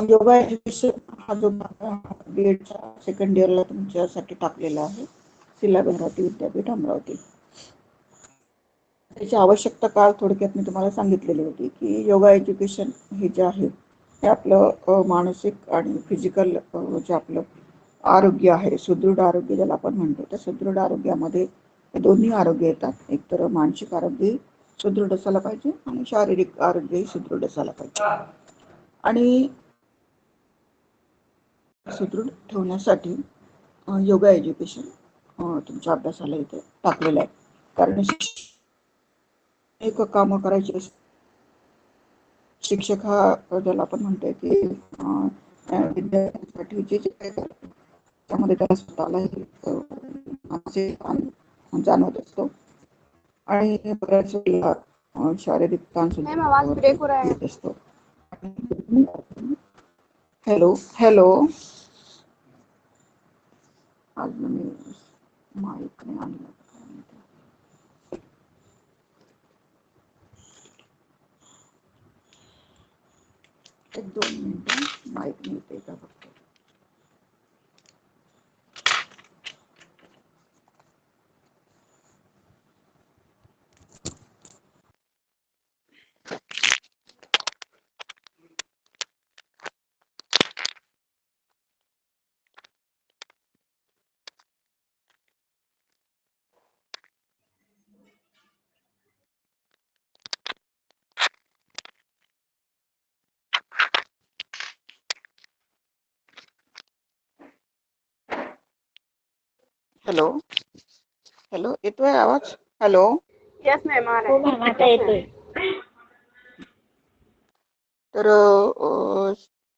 Yoga education हा जो बीएडच्या second इयरला तुमच्यासाठी टाकलेला आहे शिला भारती विद्यापीठ अमरावती. त्याची आवश्यकता काळ थोडक्यात मी तुम्हाला सांगितलेली होती की योगा एज्युकेशन हे जे आहे हे आपलं मानसिक आणि फिजिकल जे आपलं आरोग्य आहे, सुदृढ आरोग्य ज्याला आपण म्हणतो, त्या सुदृढ आरोग्यामध्ये हे दोन्ही आरोग्य येतात. एकतर मानसिक आरोग्य सुदृढ असायला पाहिजे आणि शारीरिक आरोग्यही सुदृढ असायला पाहिजे. आणि सुदृढ ठेवण्यासाठी योगा एज्युकेशन तुमच्या अभ्यासाला इथे टाकलेलं आहे. कारण एक कामं करायची, शिक्षक हा ज्याला आपण म्हणतोय की विद्यार्थ्यांसाठी जे जे काही करतो त्यामध्ये त्याला स्वतःला जाणवत असतो आणि बऱ्याच वेळेला शारीरिक ताण सुद्धा येत असतो. हॅलो हॅलो, आज मी माईक नाही आणलं. एक 2 मिनिटं माईक मिळते का फक्त. हॅलो हॅलो, येतोय आवाज? हॅलो. यस मॅम, आता येतोय. तर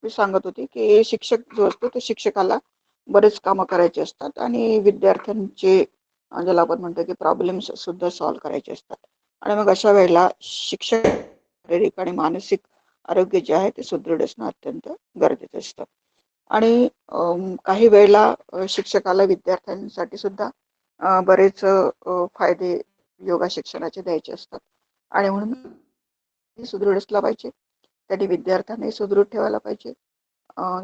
मी सांगत होती की शिक्षक जो असतो तो शिक्षकाला बरेच कामं करायचे असतात आणि विद्यार्थ्यांचे ज्याला आपण म्हणतो की प्रॉब्लेम्स सुद्धा सॉल्व्ह करायचे असतात. आणि मग अशा वेळेला शिक्षक शारीरिक आणि मानसिक आरोग्य जे आहे ते सुदृढ असणं अत्यंत गरजेचं असतं. आणि काही वेळेला शिक्षकाला विद्यार्थ्यांसाठी सुद्धा बरेच फायदे योगा शिक्षणाचे द्यायचे असतात. आणि म्हणून सुदृढ असला पाहिजे, त्यांनी विद्यार्थ्यांनाही सुदृढ ठेवायला पाहिजे.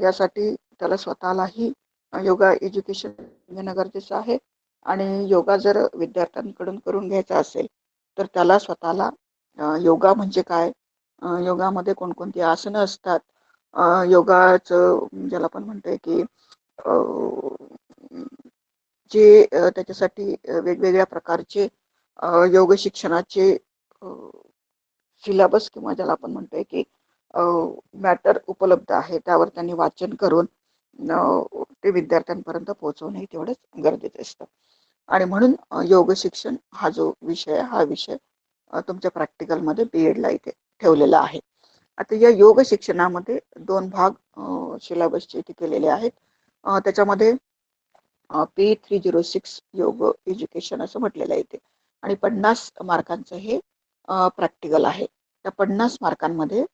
यासाठी त्याला स्वतःलाही योगा एज्युकेशन घेणं गरजेचं आहे. आणि योगा जर विद्यार्थ्यांकडून करून घ्यायचा असेल तर त्याला स्वतःला योगा म्हणजे काय, योगामध्ये कोणकोणती आसनं असतात, योगाचं ज्याला आपण म्हणतोय की जे त्याच्यासाठी वेगवेगळ्या प्रकारचे योग शिक्षणाचे सिलेबस किंवा ज्याला आपण म्हणतोय की मॅटर उपलब्ध आहे, त्यावर त्यांनी वाचन करून ते विद्यार्थ्यांपर्यंत पोहोचवणं तेवढंच गरजेचं असतं. आणि म्हणून योग शिक्षण हा जो विषय हा विषय तुमच्या प्रॅक्टिकलमध्ये बीएडला इथे ठेवलेला आहे. आता या योग शिक्षणामध्ये 2 भाग सिलेबसचे इथे केलेले आहेत. त्याच्यामध्ये P306 योग एज्युकेशन असं म्हटलेलं आहे इथे. आणि 50 मार्कांचं हे प्रॅक्टिकल आहे. त्या 50 मार्कांमध्ये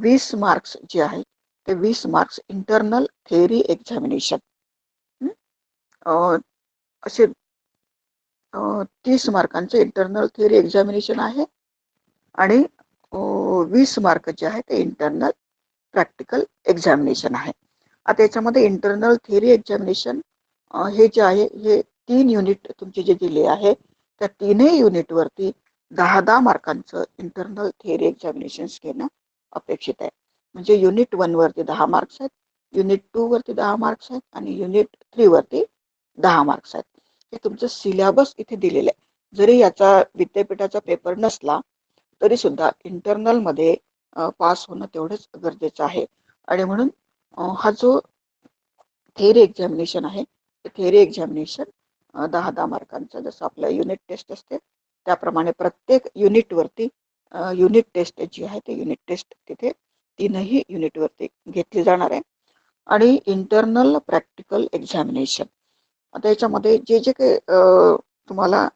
20 मार्क्स जे आहेत ते 20 मार्क्स इंटरनल थेअरी एक्झामिनेशन, असे 30 मार्कांचं इंटरनल थेअरी एक्झामिनेशन आहे. आणि 20 मार्क जे आहे ते इंटरनल प्रॅक्टिकल एक्झामिनेशन आहे. आता याच्यामध्ये इंटरनल थेअरी एक्झामिनेशन हे जे आहे हे 3 युनिट तुमचे जे दिले आहे त्या 3ही युनिटवरती 10-10 मार्कांचं इंटरनल थेअरी एक्झामिनेशन घेणं अपेक्षित आहे. म्हणजे युनिट 1 वरती 10 मार्क्स आहेत, युनिट 2 वरती 10 मार्क्स आहेत आणि युनिट 3 वरती 10 मार्क्स आहेत. हे तुमचं सिलेबस इथे दिलेलं आहे. जरी याचा विद्यापीठाचा पेपर नसला तरी सुद्धा इंटरनलमध्ये पास होणं तेवढंच गरजेचं आहे. आणि म्हणून हा जो थेअरी एक्झामिनेशन आहे ते थेअरी एक्झामिनेशन 10-10 मार्कांचं, जसं आपलं युनिट टेस्ट असते त्याप्रमाणे प्रत्येक युनिटवरती युनिट टेस्ट जी आहे ते युनिट टेस्ट तिथे 3ही युनिटवरती घेतली जाणार आहे. आणि इंटरनल प्रॅक्टिकल एक्झामिनेशन, आता याच्यामध्ये जे जे काही तुम्हाला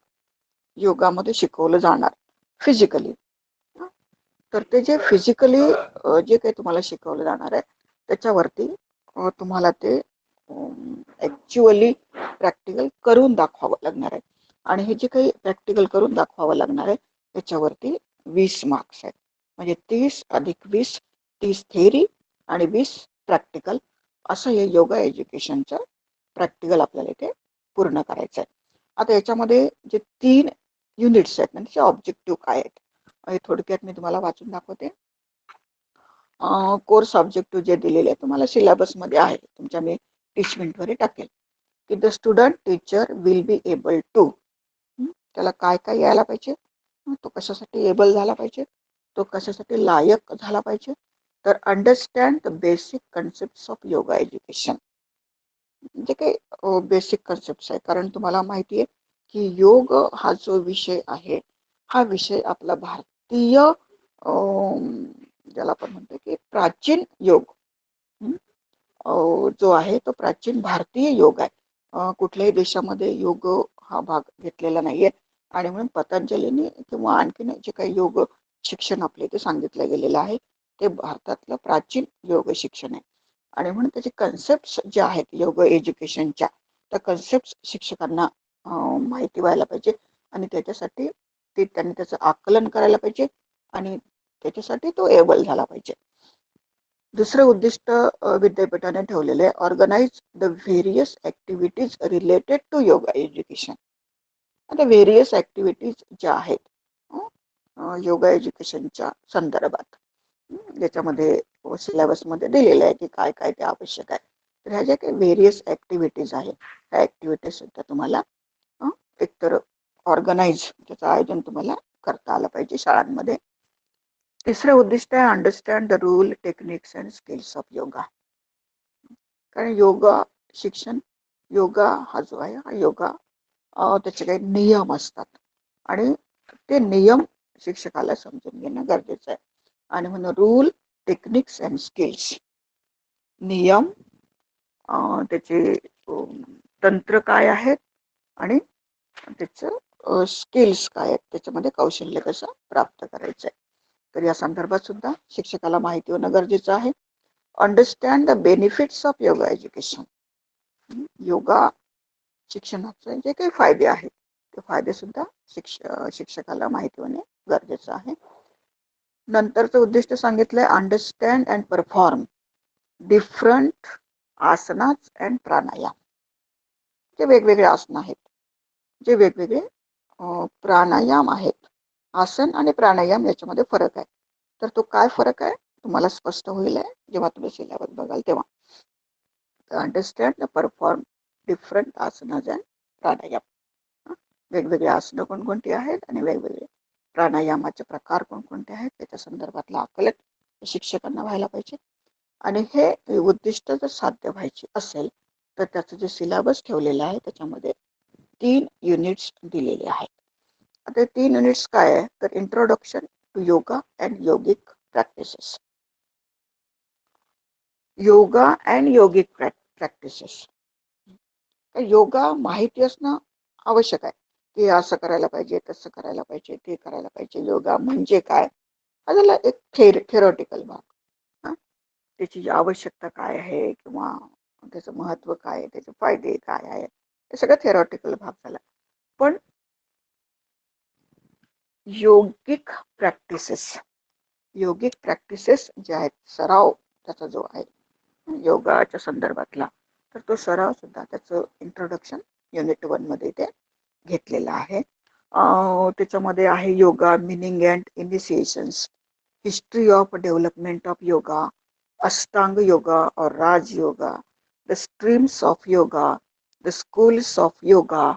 योगामध्ये शिकवलं जाणार फिजिकली, तर ते जे फिजिकली जे काही तुम्हाला शिकवलं जाणार आहे त्याच्यावरती तुम्हाला ते ॲक्च्युअली प्रॅक्टिकल करून दाखवावं लागणार आहे. आणि हे जे काही प्रॅक्टिकल करून दाखवावं लागणार आहे त्याच्यावरती 20 मार्क्स आहेत. म्हणजे 30+20, 30 थेअरी आणि 20 प्रॅक्टिकल, असं हे योगा एज्युकेशनचं प्रॅक्टिकल आपल्याला इथे पूर्ण करायचं आहे. आता याच्यामध्ये जे 3 युनिट्स आहेत ना, त्याचे ऑब्जेक्टिव्ह काय आहेत हे थोडक्यात मी तुम्हाला वाचून दाखवते. कोर्स ऑब्जेक्टिव्ह जे दिलेले आहे तुम्हाला सिलेबसमध्ये आहे, तुमच्या मी टीचमेंटवर टाकेल की the student teacher will be able to, त्याला काय काय यायला पाहिजे, तो कशासाठी एबल झाला पाहिजे, तो कशासाठी लायक झाला पाहिजे, तर understand the basic concept of yoga education. म्हणजे काही बेसिक कन्सेप्ट आहे, कारण तुम्हाला माहिती आहे की योग हा जो विषय आहे हा विषय आपला भारतीय ज्याला आपण म्हणतो की प्राचीन योग जो आहे तो प्राचीन भारतीय योग आहे. कुठल्याही देशामध्ये योग हा भाग घेतलेला नाहीये आणि म्हणून पतंजलीने किंवा आणखीन जे काही योग शिक्षण आपले ते सांगितलं गेलेलं आहे ते भारतातलं प्राचीन योग शिक्षण आहे. आणि म्हणून त्याचे कन्सेप्ट जे आहेत योग एज्युकेशनच्या, त्या कन्सेप्ट शिक्षकांना माहिती व्हायला पाहिजे आणि त्याच्यासाठी त्यांनी त्याचं आकलन करायला पाहिजे आणि त्याच्यासाठी तो एबल झाला पाहिजे. दुसरं उद्दिष्ट विद्यापीठाने ठेवलेले आहे, organise the various activities related to yoga education. आता व्हेरियस ऍक्टिव्हिटीज ज्या आहेत योगा एज्युकेशनच्या संदर्भात, ज्याच्यामध्ये सिलेबसमध्ये दिलेलं आहे की काय काय ते आवश्यक आहे, तर ह्या ज्या काही व्हेरियस ऍक्टिव्हिटीज आहेत ह्या ऍक्टिव्हिटीज सुद्धा तुम्हाला एकतर ऑर्गनाइज त्याचं आयोजन तुम्हाला करता आलं पाहिजे शाळांमध्ये. तिसरं उद्दिष्ट आहे understand the rule, techniques and skills of yoga. कारण योगा शिक्षण, योगा हा जो आहे हा योगा त्याचे काही नियम असतात आणि ते नियम शिक्षकाला समजून घेणं गरजेचं आहे. आणि म्हणून रूल, टेक्निक्स अँड स्किल्स, नियम, त्याचे तंत्र काय आहेत आणि त्याचं स्किल्स काय आहेत, त्याच्यामध्ये कौशल्य कसं प्राप्त करायचं आहे, तर या संदर्भात सुद्धा शिक्षकाला माहिती होणं गरजेचं आहे. Understand the benefits of yoga education. Yoga शिक्षणाचे जे काही फायदे आहेत ते फायदे सुद्धा शिक्षकाला माहिती होणे गरजेचं आहे. नंतरचं उद्दिष्ट सांगितलंय understand and perform different asanas and pranayama. जे वेगवेगळे आसन आहेत, जे वेगवेगळे प्राणायाम आहेत, आसन आणि प्राणायाम याच्यामध्ये फरक आहे, तर तो काय फरक आहे तुम्हाला स्पष्ट होईल जेव्हा तुम्ही सिलेबस बघाल तेव्हा. Understand the perform different asanas and pranayama. वेगवेगळे आसनं कोणकोणती आहेत आणि वेगवेगळे प्राणायामाचे प्रकार कोणकोणते आहेत त्याच्या संदर्भातलं आकलन शिक्षकांना व्हायला पाहिजे. आणि हे उद्दिष्ट जर साध्य व्हायचे असेल तर त्याचं जे सिलेबस ठेवलेलं आहे त्याच्यामध्ये 3 युनिट्स दिलेले आहेत. आता 3 युनिट्स काय आहे तर introduction to yoga and yogic practices. Yoga and yogic practices. Yoga माहिती असणं आवश्यक आहे की असं करायला पाहिजे, तसं करायला पाहिजे, ते करायला पाहिजे. योगा म्हणजे काय हा झाला एक थेरॉटिकल भाग. त्याची आवश्यकता काय आहे किंवा त्याचं महत्व काय आहे, त्याचे फायदे काय आहे, हे सगळं थेरॉटिकल भाग झाला. पण योगिक प्रॅक्टिसेस जे आहेत, सराव त्याचा जो आहे योगाच्या संदर्भातला, तर तो सराव सुद्धा त्याचं इंट्रोडक्शन युनिट 1 मध्ये ते घेतलेला आहे. त्याच्यामध्ये आहे yoga meaning and initiations, history of development of yoga, Ashtanga yoga और Raj yoga, the streams of yoga, the schools of yoga,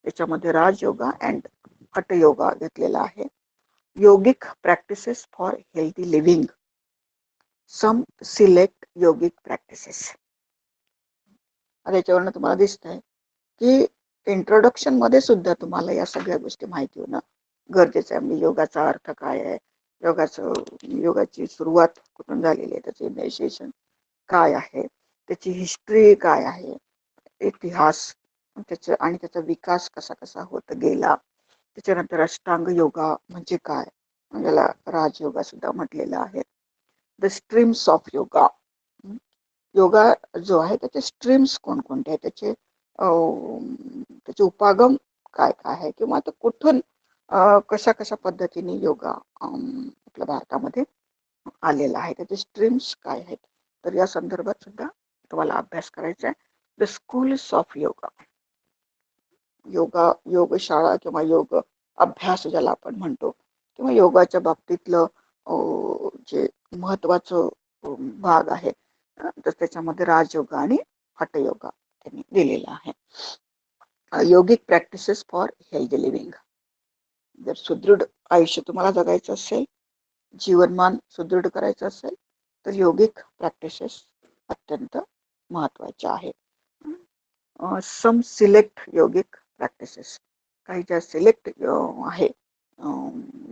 त्याच्यामध्ये Raj yoga and Hatha yoga घेतलेला आहे. Yogic practices for healthy living, some select yogic practices. याच्यावरनं तुम्हाला दिसत आहे की introduction मध्ये सुद्धा तुम्हाला या सगळ्या गोष्टी माहिती होणं गरजेचं आहे. म्हणजे योगाचा अर्थ काय आहे, योगाची सुरुवात कुठून झालेली आहे, त्याचे इनिशिएशन काय आहे, त्याची हिस्ट्री काय आहे, इतिहास त्याचा आणि त्याचा विकास कसा कसा होत गेला. त्याच्यानंतर अष्टांग योगा म्हणजे काय, ज्याला राजयोगा सुद्धा म्हटलेलं आहे. The streams of yoga, yoga जो आहे त्याचे स्ट्रीम्स कोणकोणते आहेत, त्याचे उपागम काय काय आहे किंवा तो कुठून कशा कशा पद्धतीने योगा आपल्या भारतामध्ये आलेला आहे. त्याचे स्ट्रीम्स काय आहेत, तर या संदर्भात सुद्धा तुम्हाला अभ्यास करायचा आहे. द स्कूल्स ऑफ योगा, योगशाळा किंवा योग अभ्यास ज्याला आपण म्हणतो, किंवा योगाच्या बाबतीतलं जे महत्वाचं भाग आहे, तर त्याच्यामध्ये राजयोगा आणि हठयोगा त्यांनी दिलेला आहे. Yogic practices for healthy living. जर सुदृढ आयुष्य तुम्हाला जगायचं असेल, जीवनमान सुदृढ करायचं असेल, तर योगिक प्रॅक्टिसेस अत्यंत महत्वाच्या आहेत. सम सिलेक्ट योगिक प्रॅक्टिसेस, काही ज्या सिलेक्ट आहे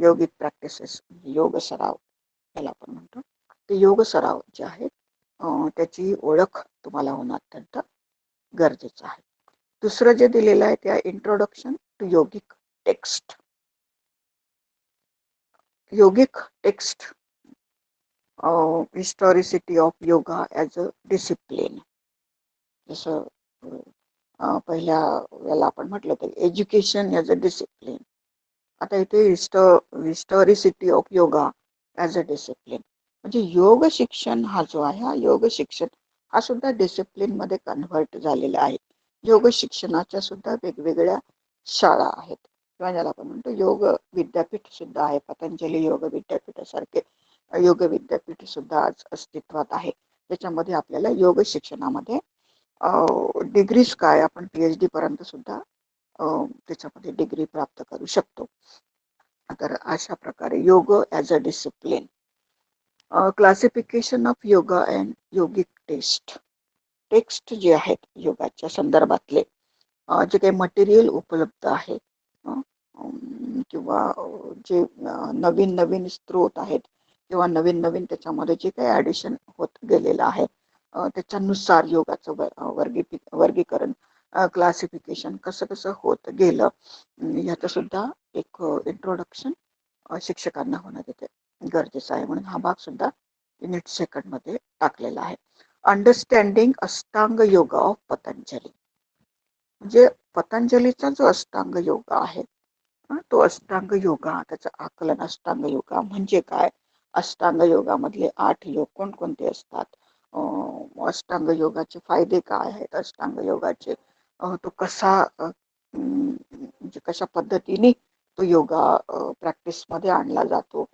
योगिक प्रॅक्टिसेस, योग सराव याला आपण म्हणतो, ते योग सराव जे आहेत त्याची ओळख तुम्हाला होणं अत्यंत गरजेचं आहे. दुसरं जे दिलेलं आहे त्या introduction to yogic text. Yogic text, historicity of yoga as a discipline. जसं पहिल्या याला आपण म्हटलं तर एज्युकेशन ॲज अ डिसिप्लिन. आता इथे historicity of yoga as a discipline, म्हणजे योग शिक्षण हा जो आहे, हा योग शिक्षण हा सुद्धा डिसिप्लिन मध्ये कन्व्हर्ट झालेला आहे. योग शिक्षणाच्या सुद्धा वेगवेगळ्या शाळा आहेत, किंवा ज्याला आपण म्हणतो योग विद्यापीठ सुद्धा आहे. पतंजली योग विद्यापीठासारखे योग विद्यापीठ सुद्धा आज अस्तित्वात आहे. त्याच्यामध्ये आपल्याला योग शिक्षणामध्ये डिग्रीज काय, आपण PhD पर्यंत सुद्धा त्याच्यामध्ये डिग्री प्राप्त करू शकतो. तर अशा प्रकारे योग as a discipline. Classification of yoga and yogic text जे आहेत योगाच्या संदर्भातले, जे काही मटेरियल उपलब्ध आहे, किंवा जे नवीन नवीन स्त्रोत आहेत, किंवा नवीन नवीन त्याच्यामध्ये जे काही ॲडिशन होत गेलेलं आहे, त्याच्यानुसार योगाचं वर्गीकरण, क्लासिफिकेशन कसं कसं होत गेलं, याचं सुद्धा एक इंट्रोडक्शन शिक्षकांना होणं तिथे गरजेचं आहे. म्हणून हा भाग सुद्धा युनिट सेकंडमध्ये टाकलेला आहे. Understanding Ashtanga yoga of Patanjali, म्हणजे पतंजलीचा जो अष्टांग योगा आहे, तो अष्टांग योगा, त्याचं आकलन, अष्टांग योगा म्हणजे काय, अष्टांग योगामधले 8 योग कोणकोणते असतात, अष्टांग योगाचे फायदे काय आहेत, अष्टांग योगाचे तो कसा म्हणजे कशा पद्धतीने तो योगा प्रॅक्टिस मध्ये आणला जातो.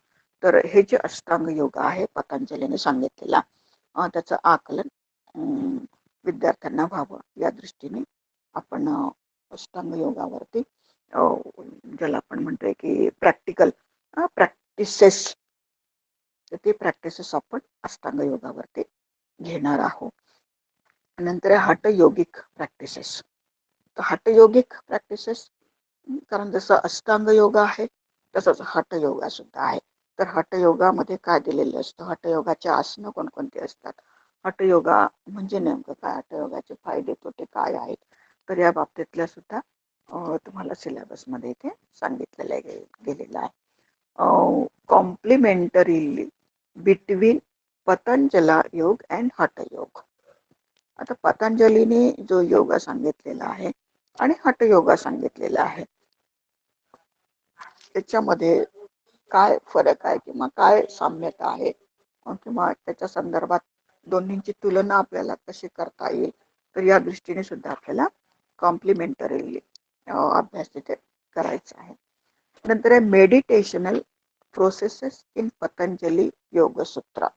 तर हे जे अष्टांग योगा आहे पतंजलीने सांगितलेला, त्याचं आकलन विद्यार्थ्यांना व्हावं या दृष्टीने आपण अष्टांग योगावरती ज्याला आपण म्हणतोय की प्रॅक्टिसेस, ते प्रॅक्टिसेस आपण अष्टांग योगावरती घेणार आहोत. नंतर हठयोगिक प्रॅक्टिसेस. तर हठयोगिक प्रॅक्टिसेस, कारण जसं अष्टांग योगा आहे तसंच हठयोगा सुद्धा आहे. तर हठयोगामध्ये काय दिलेलं असतं, हठयोगाचे आसनं कोणकोणते असतात, हठयोगा म्हणजे नेमकं काय, हठयोगाचे फायदे तोटे काय आहेत, तर या बाबतीतल्या सुद्धा तुम्हाला सिलेबसमध्ये इथे सांगितलेलं गेलेलं आहे. कॉम्प्लिमेंटरीली बिटवीन पतंजला योग अँड हठयोग. आता पतंजलीने जो योगा सांगितलेला आहे आणि हठयोगा सांगितलेला आहे, त्याच्यामध्ये काय फरक आहे किंवा काय साम्यता आहे, किंवा त्याच्या संदर्भात दोन्हींची तुलना आपल्याला कशी करता येईल, तर या दृष्टीने सुद्धा आपल्याला कॉम्प्लिमेंटरी अभ्यास तिथे करायचा आहे. नंतर आहे meditational processes in Patanjali Yogasutra.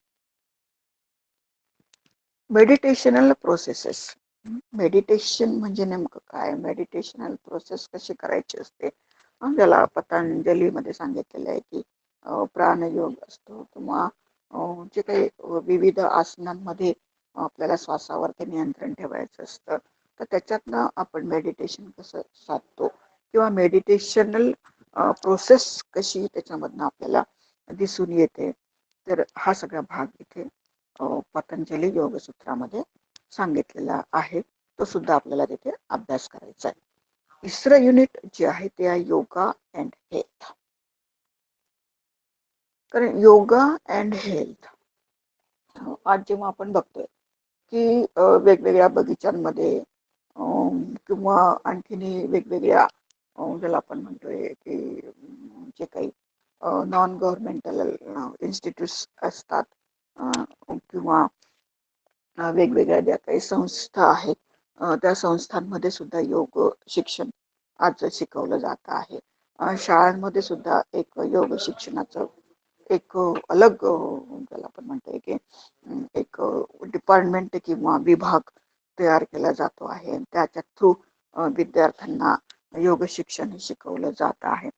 Meditational processes, meditation म्हणजे नेमकं काय, मेडिटेशनल प्रोसेस कशी करायची असते, ज्याला पतंजलीमध्ये सांगितलेलं आहे की प्राणयोग असतो, किंवा जे काही विविध आसनांमध्ये आपल्याला श्वासावरती नियंत्रण ठेवायचं असतं, तर त्याच्यातनं आपण मेडिटेशन कसं साधतो, किंवा मेडिटेशनल प्रोसेस कशी त्याच्यामधनं आपल्याला दिसून येते, तर हा सगळा भाग इथे पतंजली योगसूत्रामध्ये सांगितलेला आहे. तो सुद्धा आपल्याला तिथे अभ्यास करायचा आहे. तिसरं युनिट जे आहे ते आहे योगा अँड हेल्थ. कारण योगा अँड हेल्थ आज जेव्हा आपण बघतोय की वेगवेगळ्या बगीचांमध्ये किंवा आणखीन वेगवेगळ्या ज्याला आपण म्हणतोय की जे काही नॉन गव्हर्नमेंटल इन्स्टिट्यूट्स असतात किंवा वेगवेगळ्या ज्या काही संस्था आहेत त्या संस्थांमध्ये सुद्धा योग शिक्षण आज शिकवलं जात आहे. शाळांमध्ये सुद्धा एक योग शिक्षणाचं एक अलग त्याला आपण म्हणतो की एक डिपार्टमेंट किंवा विभाग तयार केला जातो आहे. त्याच्या थ्रू विद्यार्थ्यांना योग शिक्षण शिकवलं जात आहे.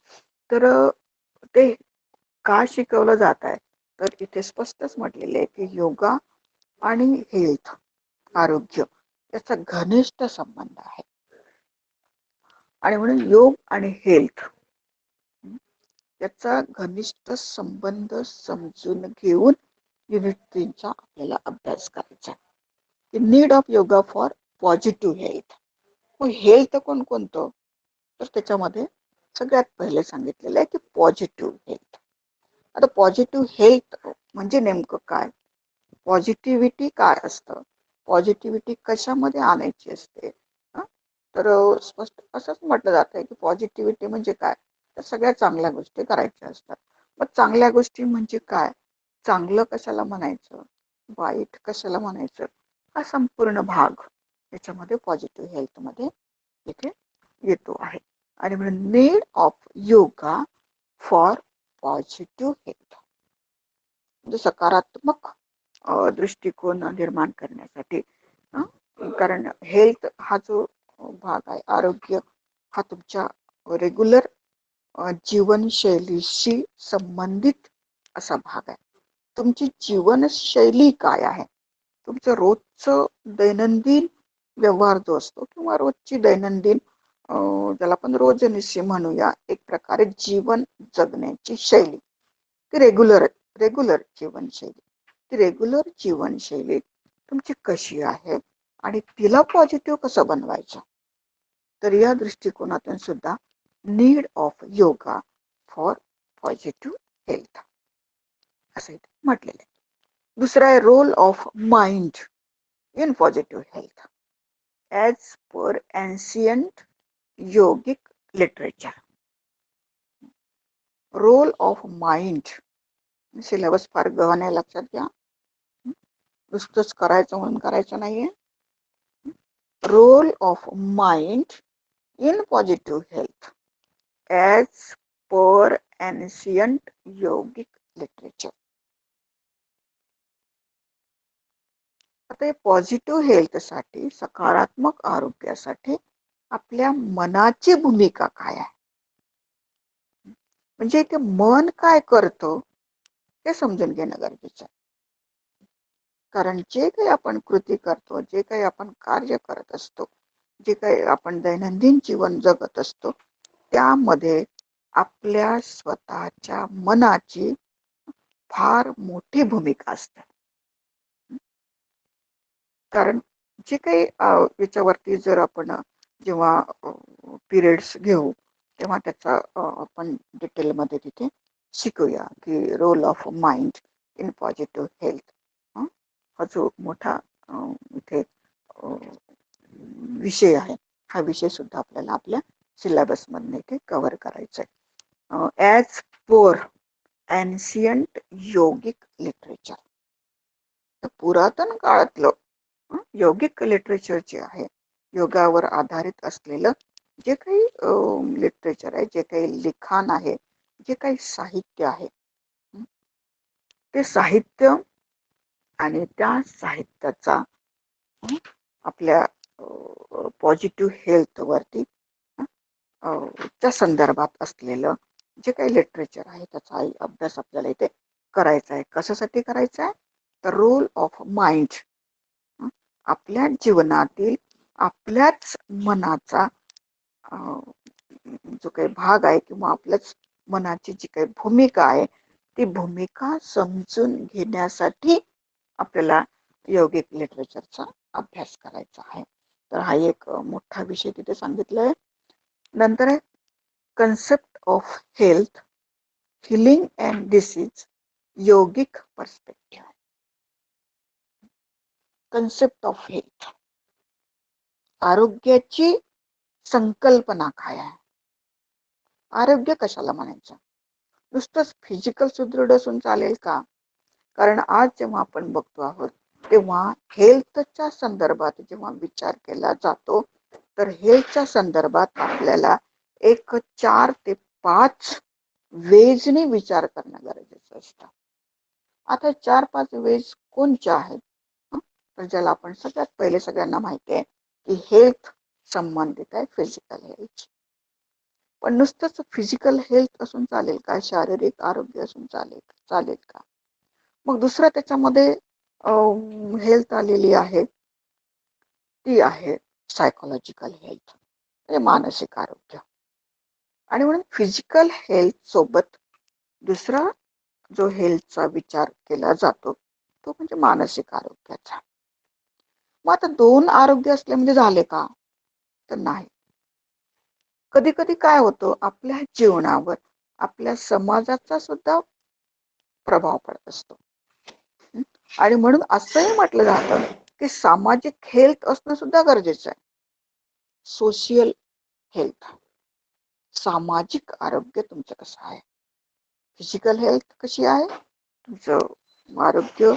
तर ते का शिकवलं जात आहे तर इथे स्पष्टच म्हटलेले आहे की योगा आणि हेल्थ आरोग्य याचा घनिष्ठ संबंध आहे आणि म्हणून योग आणि हेल्थ याचा घनिष्ठ संबंध समजून घेऊन युनिट 3चा आपल्याला अभ्यास करायचा आहे. Need of yoga for positive health. मग हेल्थ कोणतं तर त्याच्यामध्ये सगळ्यात पहिले सांगितलेलं आहे की पॉझिटिव्ह हेल्थ. आता पॉझिटिव्ह हेल्थ म्हणजे नेमकं काय, पॉझिटिव्हिटी काय असतं, पॉझिटिव्हिटी कशामध्ये आणायची असते. तर स्पष्ट असंच म्हटलं जात आहे की पॉझिटिव्हिटी म्हणजे काय तर सगळ्या चांगल्या गोष्टी करायच्या असतात. मग चांगल्या गोष्टी म्हणजे काय, चांगलं कशाला म्हणायचं, वाईट कशाला म्हणायचं, हा संपूर्ण भाग याच्यामध्ये पॉझिटिव्ह हेल्थ मध्ये इथे येतो आहे. आणि म्हणून need of yoga for positive health म्हणजे सकारात्मक दृष्टिकोन निर्माण करण्यासाठी. कारण हेल्थ हा जो भाग आहे, आरोग्य हा तुमच्या रेग्युलर जीवनशैलीशी संबंधित असा भाग आहे. तुमची जीवनशैली काय आहे, तुमचं रोजचं दैनंदिन व्यवहार जो असतो किंवा रोजची दैनंदिन ज्याला आपण रोजनिशी म्हणूया, एक प्रकारे जीवन जगण्याची शैली, ती रेग्युलर जीवनशैली, ती रेग्युलर जीवनशैली तुमची कशी आहे आणि तिला पॉझिटिव्ह कसं बनवायचं. तर या दृष्टिकोनातून सुद्धा need of yoga for positive health असं म्हटलेलं आहे. दुसरा आहे role of mind in positive health as per ancient yogic literature. Role of mind, syllabus फार गहन आहे लक्षात घ्या, नुसतंच करायचं म्हणून करायचं नाहीये. Role of mind in positive health as per ancient yogic literature. आता पॉझिटिव्ह हेल्थसाठी, सकारात्मक आरोग्यासाठी आपल्या मनाची भूमिका काय आहे, म्हणजे ते मन काय करतं हे समजून घेणं गरजेचं आहे. कारण जे काही आपण कृती करतो, जे काही आपण कार्य करत असतो, जे काही आपण दैनंदिन जीवन जगत असतो, त्यामध्ये आपल्या स्वतःच्या मनाची फार मोठी भूमिका असते. कारण जे काही याच्यावरती जर आपण जेव्हा पिरियड्स घेऊ तेव्हा त्याचा आपण डिटेलमध्ये तिथे शिकूया की role of mind in positive health. हा जो मोठा इथे विषय आहे, हा विषय सुद्धा आपल्याला आपल्या सिलेबस मधून इथे कव्हर करायचा आहे. As per ancient yogic literature, पुरातन काळातलं योगिक लिटरेचर जे आहे, योगावर आधारित असलेलं जे काही लिटरेचर आहे, जे काही लिखाण आहे, जे काही साहित्य आहे, ते साहित्य आणि त्या साहित्याचा आपल्या पॉझिटिव्ह हेल्थ वरती त्या संदर्भात असलेलं जे काही लिटरेचर आहे त्याचा अभ्यास आपल्याला इथे करायचा आहे. कशासाठी करायचा आहे तर रोल ऑफ माइंड, आपल्या जीवनातील आपल्याच मनाचा जो काही भाग आहे किंवा आपल्याच मनाची जी काही भूमिका आहे ती भूमिका समजून घेण्यासाठी आपल्याला योगिक लिटरेचरचा अभ्यास करायचा आहे. तर हा एक मोठा विषय तिथे सांगितलाय. नंतर आहे concept of health, healing and disease, yogic perspective. Concept of health, आरोग्याची संकल्पना काय आहे, आरोग्य कशाला म्हणायचं. नुसतंच फिजिकल सुदृढ असून चालेल का? कारण आज जेव्हा आपण बघतो आहोत तेव्हा हेल्थच्या संदर्भात जेव्हा विचार केला जातो तर हेल्थच्या संदर्भात आपल्याला एक 4 ते 5 वेजने विचार करणं गरजेचं असतं. आता 4-5 वेज कोणच्या आहेत? तर ज्याला आपण सगळ्यात पहिले सगळ्यांना माहिती आहे की हेल्थ संबंधित आहे फिजिकल हेल्थ. पण नुसतंच फिजिकल हेल्थ असून चालेल का? शारीरिक आरोग्य असून चालेल का? मग दुसरं त्याच्यामध्ये हेल्थ आलेली आहे ती आहे सायकोलॉजिकल हेल्थ म्हणजे मानसिक आरोग्य. आणि म्हणून फिजिकल हेल्थ सोबत दुसरा जो हेल्थचा विचार केला जातो तो म्हणजे मानसिक आरोग्याचा. मग आता 2 आरोग्य असले म्हणजे झाले का? तर नाही. कधी कधी काय होतं आपल्या जीवनावर आपल्या समाजाचा सुद्धा प्रभाव पडत असतो. आणि म्हणून असंही म्हटलं जातं की सामाजिक हेल्थ असणं सुद्धा गरजेचं आहे. सोशियल हेल्थ, सामाजिक आरोग्य तुमचं कसं आहे? फिजिकल हेल्थ कशी आहे? तुमचं आरोग्य,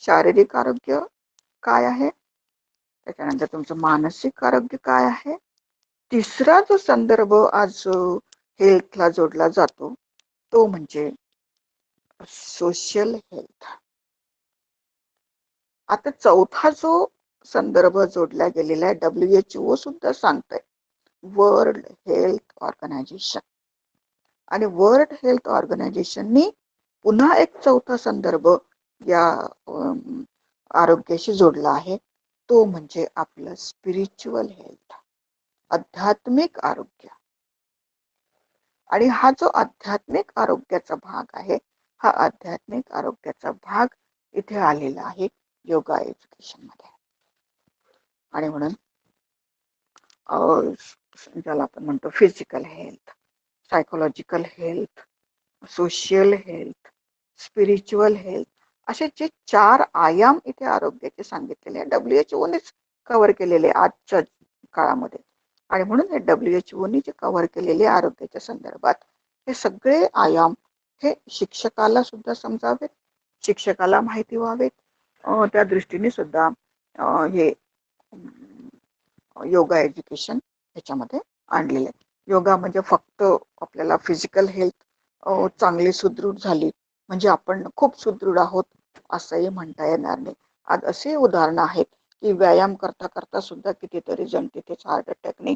शारीरिक आरोग्य काय आहे? त्याच्यानंतर तुमचं मानसिक आरोग्य काय आहे? तिसरा जो संदर्भ आज हेल्थला जोडला जातो तो म्हणजे सोशल हेल्थ. आता चौथा जो संदर्भ जोडला गेलेला आहे WHO सुद्धा सांगतंय वर्ल्ड हेल्थ ऑर्गनायझेशन. आणि वर्ल्ड हेल्थ ऑर्गनायझेशननी पुन्हा एक चौथा संदर्भ या आरोग्याशी जोडला आहे तो म्हणजे आपलं स्पिरिच्युअल हेल्थ, आध्यात्मिक आरोग्य. आणि हा जो आध्यात्मिक आरोग्याचा भाग आहे हा आध्यात्मिक आरोग्याचा भाग इथे आलेला आहे योगा एज्युकेशन मध्ये. आणि म्हणून ज्याला आपण म्हणतो physical health, psychological health, social health, spiritual health असे जे 4 आयाम इथे आरोग्याचे सांगितलेले आहे WHOनेच कव्हर केलेले आजच्या काळामध्ये. आणि म्हणून हे WHOने जे कव्हर केलेले आरोग्याच्या संदर्भात हे सगळे आयाम हे शिक्षकाला सुद्धा समजावेत, शिक्षकाला माहिती व्हावेत. त्या दृष्टीने सुद्धा हे योगा एज्युकेशन ह्याच्यामध्ये आणलेलं आहे. योगा म्हणजे फक्त आपल्याला फिजिकल हेल्थ चांगली सुदृढ झाली म्हणजे आपण खूप सुदृढ आहोत असंही म्हणता येणार नाही. आज असे उदाहरणं आहेत की व्यायाम करता करता सुद्धा कितीतरी जण तिथेच हार्ट अटॅकने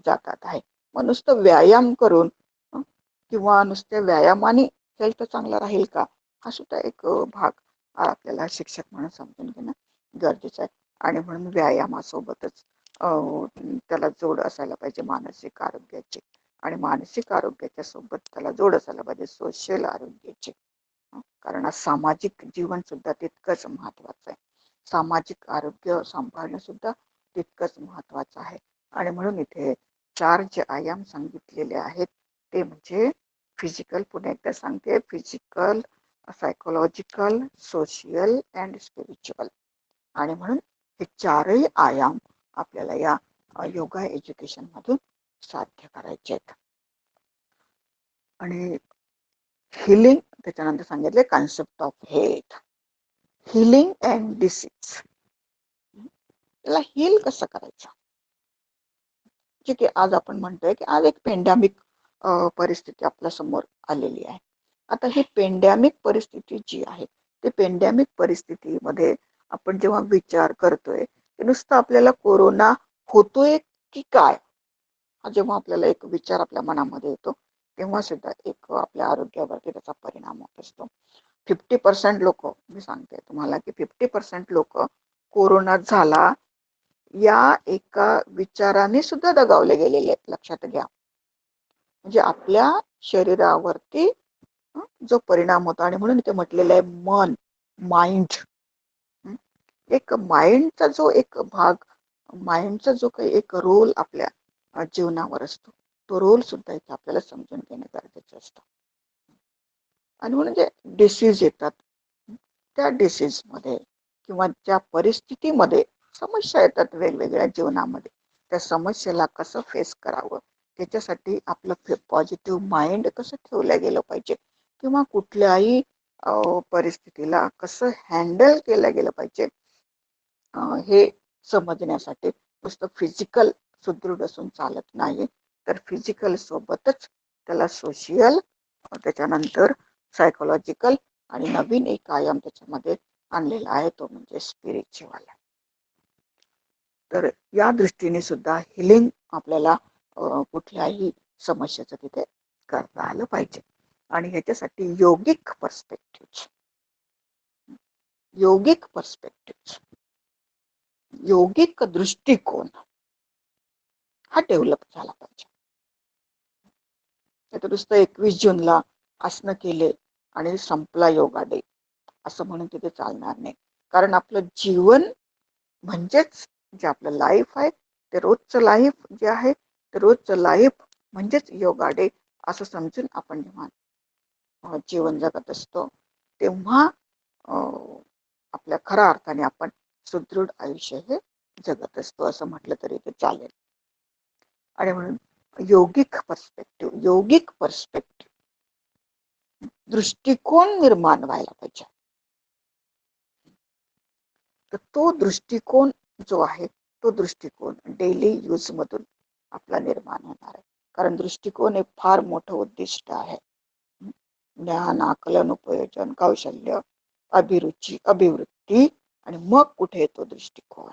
जातात आहे. मग नुसतं व्यायाम करून किंवा नुसत्या व्यायामाने हेल्थ चांगला राहील का? हा सुद्धा एक भाग आपल्याला शिक्षक म्हणून समजून घेणं गरजेचं आहे. आणि म्हणून व्यायामासोबतच त्याला जोड असायला पाहिजे मानसिक आरोग्याची. आणि मानसिक आरोग्याच्या सोबत त्याला जोड असायला पाहिजे सोशल आरोग्याची. कारण सामाजिक जीवन सुद्धा तितकंच महत्वाचं आहे. सामाजिक आरोग्य सांभाळणं सुद्धा तितकंच महत्वाचं आहे. आणि म्हणून इथे 4 जे आयाम सांगितलेले आहेत ते म्हणजे फिजिकल, पुन्हा एकदा सांगते, physical, psychological, social and spiritual. आणि म्हणून हे 4ही आयाम आपल्याला या योगा एज्युकेशन मधून साध्य करायचे आहेत. आणि हिलिंग त्याच्यानंतर सांगितले concept of health, healing and disease. त्याला हील कसं करायचं? ठीक आहे, आज आपण म्हणतोय की आज एक पेंडेमिक परिस्थिती आपल्या समोर आलेली आहे. आता ही पेंडेमिक परिस्थिती जी आहे ते पेंडेमिक परिस्थितीमध्ये आपण जेव्हा विचार करतोय की नुसतं आपल्याला कोरोना होतोय की काय, हा जेव्हा आपल्याला एक विचार आपल्या मनामध्ये येतो तेव्हा सुद्धा एक आपल्या आरोग्यावरती त्याचा परिणाम होत असतो. 50% लोक, मी सांगते तुम्हाला की 50% लोक कोरोना झाला या एका विचाराने सुद्धा दगावले गेलेले आहेत. लक्षात घ्या. म्हणजे आपल्या शरीरावरती जो परिणाम होतो. आणि म्हणून इथे म्हटलेलं आहे मन, माइंड. एक माइंडचा जो एक भाग, माइंडचा जो काही एक रोल आपल्या जीवनावर असतो तो रोल सुद्धा इथे आपल्याला समजून घेणं गरजेचं असतं. आणि म्हणून जे डिसीज येतात त्या डिसीज मध्ये किंवा ज्या परिस्थितीमध्ये समस्या येतात वेगवेगळ्या जीवनामध्ये त्या समस्येला कसं फेस करावं त्याच्यासाठी आपलं पॉझिटिव्ह माइंड कसं ठेवलं गेलं पाहिजे किंवा कुठल्याही परिस्थितीला कसं हँडल केलं गेलं पाहिजे हे समजण्यासाठी नुसतं फिजिकल सुदृढ असून चालत नाही, तर फिजिकल सोबतच त्याला सोशियल, त्याच्यानंतर सायकोलॉजिकल आणि नवीन एक आयाम त्याच्यामध्ये आणलेला आहे, तो म्हणजे स्पिरिच्युअल. तर या दृष्टीने सुद्धा हिलिंग आपल्याला कुठल्याही समस्याचं तिथे करता आलं पाहिजे. आणि ह्याच्यासाठी योगिक पर्स्पेक्टिव्ह, योगिक दृष्टिकोन हा डेव्हलप झाला पाहिजे. तर नुसतं 21 जूनला आसनं केले आणि संपला योगा डे असं म्हणून तिथे चालणार नाही. कारण आपलं जीवन म्हणजेच जे आपलं लाईफ आहे, ते रोजचं लाईफ जे आहे, ते रोजचं लाईफ म्हणजेच योगा डे असं समजून आपण जेव्हा जीवन जगत असतो तेव्हा आपल्या खऱ्या अर्थाने आपण सुदृढ आयुष्य हे जगत असतो असं म्हटलं तरी ते चालेल. आणि म्हणून योगिक पर्स्पेक्टिव्ह दृष्टिकोन निर्माण व्हायला पाहिजे. तर तो दृष्टिकोन जो आहे, तो दृष्टिकोन डेली यूज मधून आपला निर्माण होणार आहे. कारण दृष्टिकोन हे फार मोठं उद्दिष्ट आहे. ज्ञान, आकलन, उपयोजन, कौशल्य, अभिरुची, अभिवृत्ती आणि मग कुठे येतो दृष्टिकोन.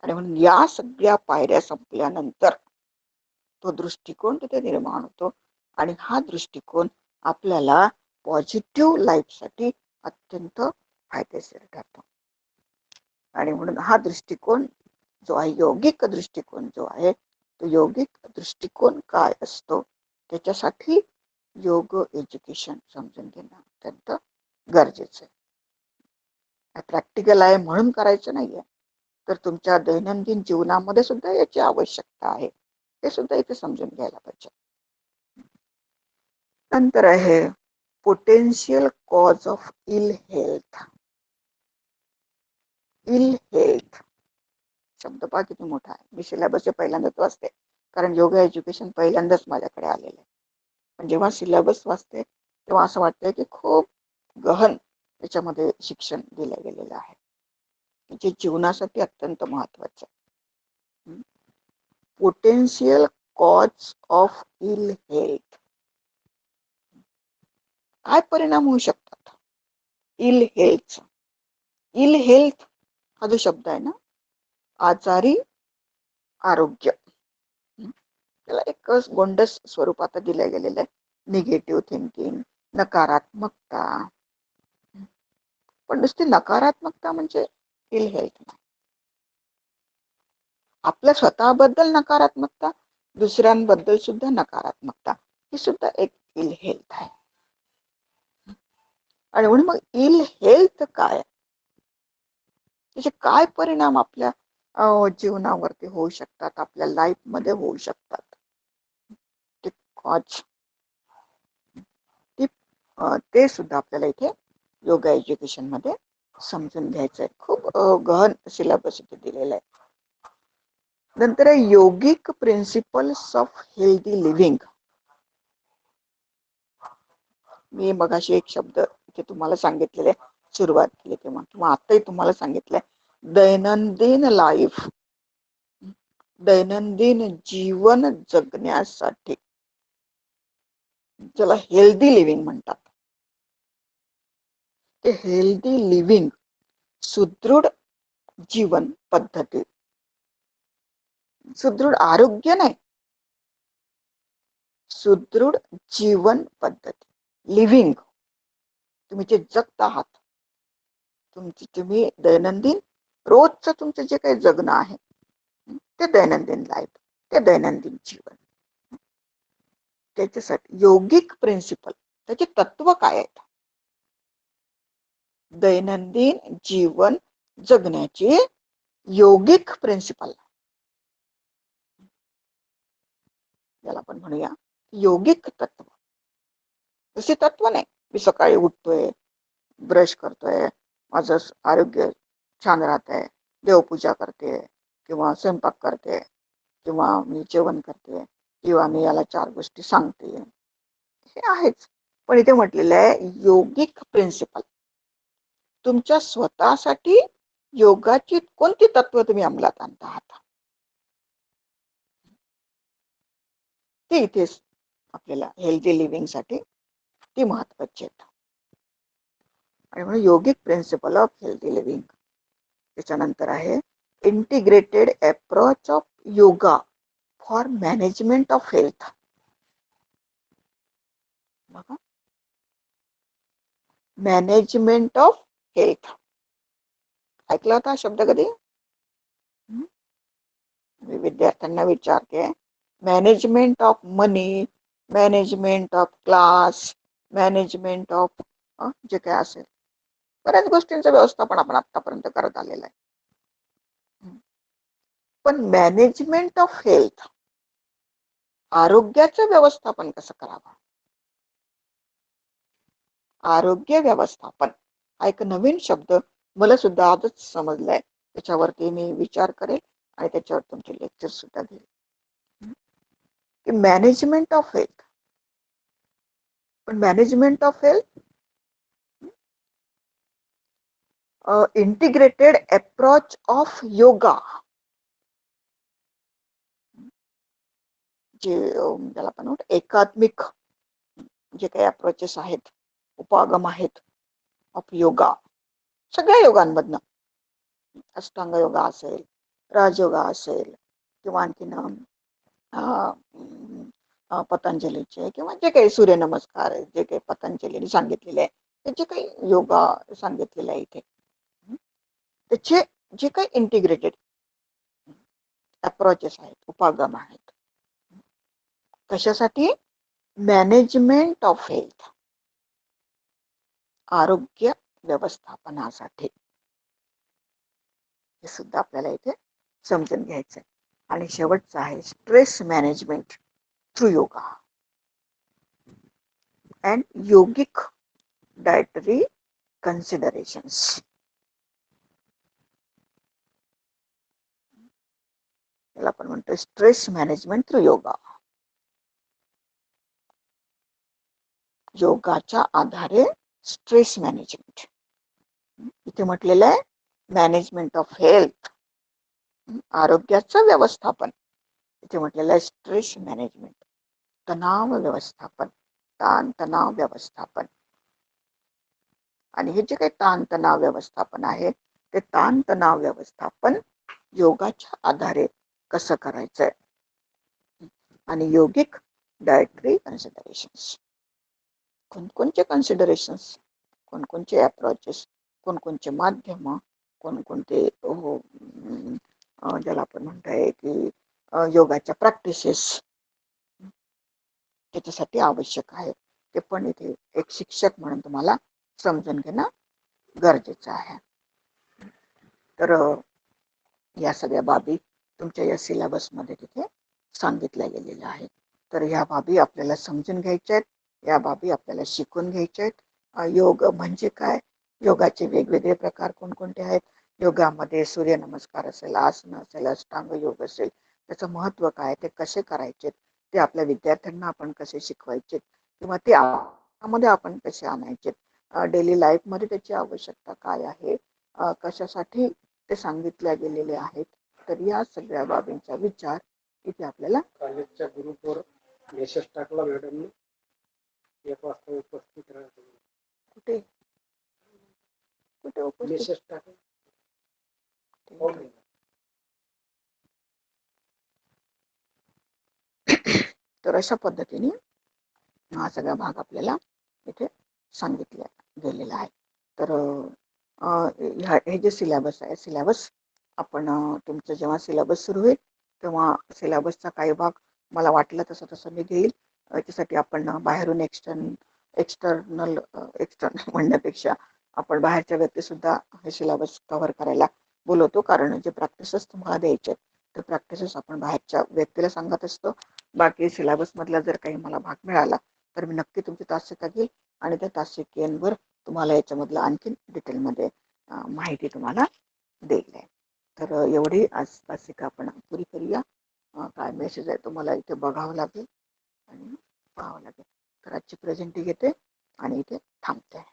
आणि म्हणून या सगळ्या पायऱ्या संपल्यानंतर तो दृष्टिकोन तिथे निर्माण होतो आणि हा दृष्टिकोन आपल्याला पॉझिटिव्ह लाईफसाठी अत्यंत फायदेशीर ठरतो. आणि म्हणून हा दृष्टिकोन जो आहे, योगिक दृष्टिकोन जो आहे, तो योगिक दृष्टिकोन काय असतो त्याच्यासाठी योग एज्युकेशन समजून घेणं अत्यंत गरजेचं आहे. प्रॅक्टिकल आहे म्हणून करायचं नाहीये, तर तुमच्या दैनंदिन जीवनामध्ये सुद्धा याची आवश्यकता आहे, हे सुद्धा इथे समजून घ्यायला पाहिजे. नंतर आहे potential cause of ill health. शब्द पहा किती मोठा आहे. मी सिलेबस पहिल्यांदाच वाचते, कारण योगा एज्युकेशन पहिल्यांदाच माझ्याकडे आलेलं आहे. पण जेव्हा सिलेबस वाचते तेव्हा असं वाटतंय की खूप गहन त्याच्यामध्ये शिक्षण दिलं गेलेलं आहे, जे जीवनासाठी अत्यंत महत्वाचं आहे. Potential cause of ill health, काय परिणाम होऊ शकतात इल हेल्थ. इल हेल्थ हा जो शब्द आहे ना, आजारी आरोग्य, त्याला एक गोंडस स्वरूपात दिलं गेलेलं आहे. निगेटिव्ह थिंकिंग, नकारात्मकता. पण नुसती नकारात्मकता म्हणजे इल हेल्थ नाही. आपल्या स्वतःबद्दल नकारात्मकता, दुसऱ्यांबद्दल सुद्धा नकारात्मकता, ही सुद्धा एक इल हेल्थ आहे. आणि म्हणून मग इल हेल्थ काय, त्याचे काय परिणाम आपल्या जीवनावरती होऊ शकतात, आपल्या लाईफ मध्ये होऊ शकतात, ते कॉज, ते सुद्धा आपल्याला इथे योगा एज्युकेशन मध्ये समजून घ्यायचं आहे. खूप गहन सिलेबस इथे दिलेला आहे. नंतर योगिक प्रिन्सिपल्स ऑफ हेल्दी लिव्हिंग. मी मगाशी एक शब्द इथे तुम्हाला सांगितलेले, सुरुवात केली तेव्हा किंवा आताही तुम्हाला सांगितलंय, दैनंदिन लाईफ, दैनंदिन जीवन जगण्यासाठी ज्याला हेल्दी लिव्हिंग म्हणतात, ते हेल्दी लिव्हिंग, सुदृढ जीवन पद्धती, सुदृढ आरोग्य नाही, सुदृढ जीवन पद्धती, लिव्हिंग, तुम्ही जे जगत आहात, तुम्ही दैनंदिन रोजचं तुमचं जे काही जगणं आहे, ते दैनंदिन लाईफ, ते दैनंदिन जीवन, त्याच्यासाठी योगिक प्रिन्सिपल, त्याचे तत्व काय आहेत, दैनंदिन जीवन जगण्याची योगिक प्रिन्सिपल, याला आपण म्हणूया योगिक तत्व. तसे तत्व नाही, मी सकाळी उठतोय, ब्रश करतोय, माझं आरोग्य छान राहत आहे, देवपूजा करते किंवा स्वयंपाक करते, किंवा मी जेवण करते किंवा मी याला 4 गोष्टी सांगते, हे आहेच. पण इथे म्हटलेलं आहे योगिक प्रिन्सिपल. तुमच्या स्वतःसाठी योगाची कोणती तत्व तुम्ही अंमलात आणता आहात, ते इथेच आपल्याला हेल्दी लिव्हिंगसाठी ती महत्वाची आहेत. आणि म्हणून योगिक प्रिन्सिपल ऑफ हेल्दी लिव्हिंग. त्याच्यानंतर आहे integrated approach of yoga for management of health. बघा, मॅनेजमेंट ऑफ हेल्थ ऐकला होता हा शब्द कधी? मी विद्यार्थ्यांना विचारते, management of money, management of class, management of जे काय असेल, बऱ्याच गोष्टींचं व्यवस्थापन आपण आतापर्यंत करत आलेलं आहे. पण मॅनेजमेंट ऑफ हेल्थ, आरोग्याचं व्यवस्थापन कसं करावं, आरोग्य व्यवस्थापन हा एक नवीन शब्द मला सुद्धा आजच समजलाय. त्याच्यावरती मी विचार करेल आणि त्याच्यावर तुमचे लेक्चर सुद्धा घेईल की मॅनेजमेंट ऑफ हेल्थ. पण management of health integrated approach of yoga, जे त्याला आपण एकात्मिक जे काही अप्रोचेस आहेत, उपागम आहेत ऑफ योगा, सगळ्या योगांमधनं, अष्टांग योगा असेल, राजयोगा असेल, किंवा आणखीन पतंजलीचे किंवा जे काही सूर्यनमस्कार जे काही पतंजलीने सांगितलेले आहे, ते जे काही योगा सांगितलेले आहे इथे, त्याचे जे काही इंटिग्रेटेड अप्रोचेस आहेत, उपागम आहेत, कशासाठी? मॅनेजमेंट ऑफ हेल्थ, आरोग्य व्यवस्थापनासाठी. हे सुद्धा आपल्याला इथे समजून घ्यायचं आहे. आणि शेवटचं आहे stress management through yoga and yogic dietary considerations. याला आपण म्हणतो स्ट्रेस मॅनेजमेंट थ्रू योगा. योगाच्या आधारे स्ट्रेस मॅनेजमेंट. इथे म्हटलेलं आहे मॅनेजमेंट ऑफ हेल्थ, आरोग्याचं व्यवस्थापन. इथे म्हटलेलं आहे स्ट्रेस मॅनेजमेंट, तणाव व्यवस्थापन, ताण तणाव व्यवस्थापन. आणि हे जे काही ताण तणाव व्यवस्थापन आहे, ते ताण तणाव व्यवस्थापन योगाच्या आधारे कसं करायचंय. आणि योगिक डायटरी कन्सिडरेशन्स, कोणकोणचे कन्सिडरेशन्स, कोणकोणचे अप्रोचेस, कोणकोणचे माध्यम, कोणकोणते ज्याला आपण म्हणताय की योगाच्या प्रॅक्टिसेस त्याच्यासाठी आवश्यक आहे, ते पण इथे एक शिक्षक म्हणून तुम्हाला समजून घेणं गरजेचं आहे. तर या सगळ्या बाबी तुमच्या या सिलेबसमध्ये तिथे सांगितल्या गेलेल्या आहेत. तर ह्या बाबी आपल्याला समजून घ्यायच्या आहेत, या बाबी आपल्याला शिकून घ्यायच्या आहेत. योग म्हणजे काय, योगाचे वेगवेगळे प्रकार कोणकोणते आहेत, योगामध्ये सूर्यनमस्कार असेल, आसन असेल, अष्टांग योग असेल, त्याचं महत्व काय, ते कसे करायचे, ते आपल्या विद्यार्थ्यांना आपण कसे शिकवायचे, किंवा ते मध्ये आपण कसे आणायचे, डेली लाईफमध्ये त्याची आवश्यकता काय आहे, कशासाठी ते सांगितल्या गेलेले आहेत. तर या सगळ्या बाबींचा विचार इथे आपल्याला कॉलेजच्या ग्रुपवर मेसेज टाकला मॅडमने, 1 वाजता उपस्थित राहतो. कुठे कुठे उपस्थित मेसेज टाकला. तर अशा पद्धतीने हा सगळा भाग आपल्याला इथे सांगितला गेलेला आहे. तर हे जे सिलेबस आहे, सिलेबस आपण तुमचं जेव्हा सिलेबस सुरू होईल तेव्हा सिलेबसचा काही भाग मला वाटलं तसं मी घेईल. याच्यासाठी आपण बाहेरून एक्सटर्नल म्हणण्यापेक्षा आपण बाहेरच्या व्यक्ती सुद्धा हे सिलेबस कव्हर करायला बोलवतो, कारण जे प्रॅक्टिसेस तुम्हाला द्यायचे ते प्रॅक्टिसेस आपण बाहेरच्या व्यक्तीला सांगत असतो. बाकी सिलेबस मधला जर काही मला भाग मिळाला तर मी नक्की तुमची तासिका घेईल आणि त्या तासिकेवर तुम्हाला याच्यामधलं आणखी डिटेलमध्ये माहिती तुम्हाला देईल. तर एवढी आज तासिका आपण पुरी करूया. काय मेसेज आहे तो मला इथे बघावं लागेल आणि पाहावं लागेल. तर आजची प्रेझेंटी घेते आणि इथे थांबते.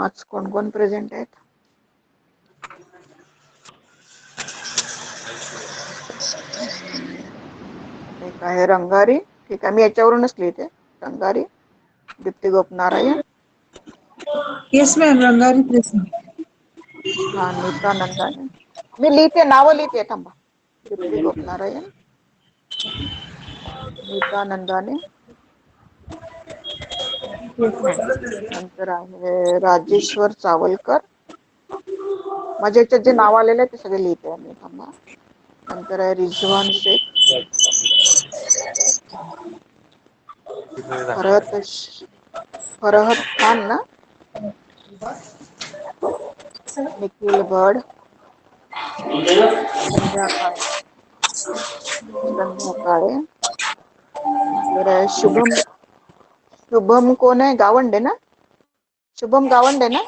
आज कोण कोण प्रेझेंट आहेत? एक आहे रंगारी. ठीक आहे, मी याच्यावरूनच लिहिते. Rangari Dipti Gopnarayan. Yes ma'am, Rangari present. हा, नीता नंदाने. मी लिहिते, नावं लिहिते, थांबा. दीप्ती गोपनारायण, नीता नंदाने. नंतर आहे राजेश्वर चावलकर. माझ्या याच्यात जे नाव आलेलं आहे ते सगळे लिहिते मी, थांबा. नंतर आहे रिझवान शेख, फरहत खान ना, निखिल भड, संध्या काळे. नंतर आहे शुभम कोण आहे? गावंडे ना, शुभम गावंडे ना.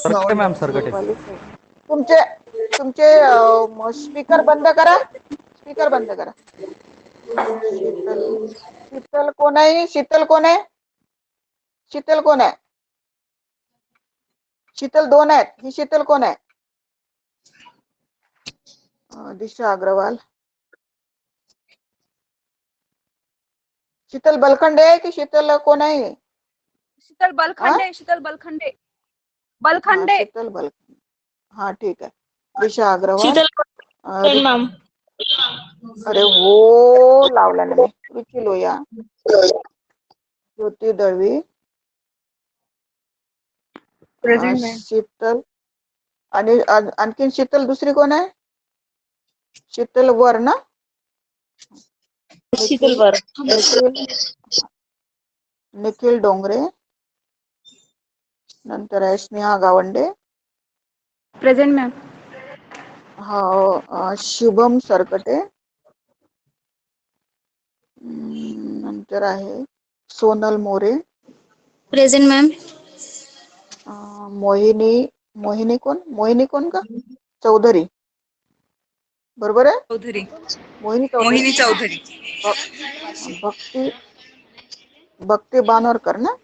सरकटे मॅम, सरकटे. तुमचे तुमचे स्पीकर बंद करा, स्पीकर बंद करा. शीतल कोण आहे? शीतल कोण आहे? शीतल कोण आहे? शीतल दोन आहेत. ही शीतल कोण आहे? दिशा अग्रवाल. शीतल बलखंडे आहे की शीतल कोण आहे? शीतल बलखंडे, शीतल बलखंडे, बलखंडे. शीतल बलखंडे. हा, ठीक आहे. दिशा अग्रवाल. शीतल मॅम. अरे हो, लावला ना मी. रुची लोया, ज्योती दळवी, प्रेझेंट मॅम. शीतल. आणि आणखीन शीतल दुसरी कोण आहे? शीतल वर ना, शीतल वर. निखिल डोंगरे. नंतर आहे स्नेहा गावंडे. Present ma'am. हा, शुभम सरकटे. नंतर आहे सोनल मोरे. Present ma'am. मोहिनी कोण का? चौधरी. बरोबर आहे? चौधरी. मोहिनी मोहिनी चौधरी. चौधरी. भक्ती बानोरकर ना.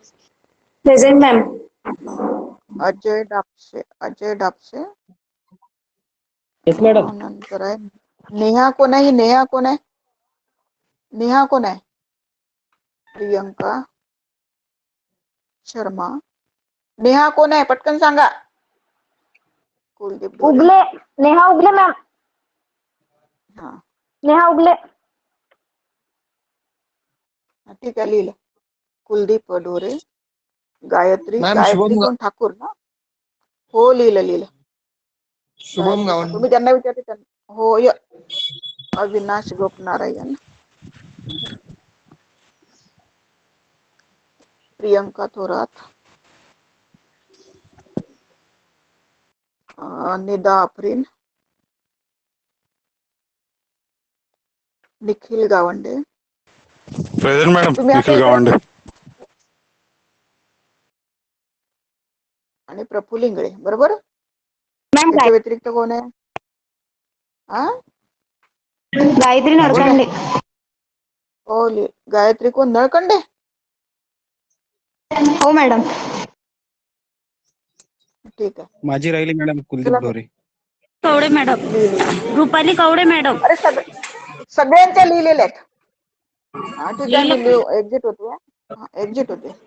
Present ma'am. Ajay Dapse. Yes madam. नंतर आहे नेहा कोण आहे? नेहा कोण आहे? नेहा कोण आहे? प्रियंका शर्मा. नेहा कोण आहे? पटकन सांगा. कुलदीप ढोरे. उगले, नेहा उगले मॅम. हा, नेहा उगले. ठीक आहे, लिहिलं. कुलदीप ढोरे. गायत्री कोण? ठाकूर ना. हो, लिहिलं. शुभम गावंडे. तुम्ही त्यांना विचारते त्यांना. हो, अविनाश गोपनारायण. प्रियंका थोरात. निदा आफरीन. निखिल गावंडे. प्रेझेंट मॅडम, तुम्ही आता निखिल गावंडे. आणि प्रफुल्ल इंगळे. बरोबर. मॅम त्याच्या व्यतिरिक्त कोण आहे? गायत्री नरकंडे. हो, गायत्री कोण? नळकंडे. हो मॅडम. ठीक आहे. माझी राहिली मॅडम, कुलदीप चला, ढोरे. कवडे मॅडम. रुपाली कवडे मॅडम. अरे सगळ्यांच्या लिहिलेल्या आहेत. हा, ठीक आहे. मी एक्झिट होते.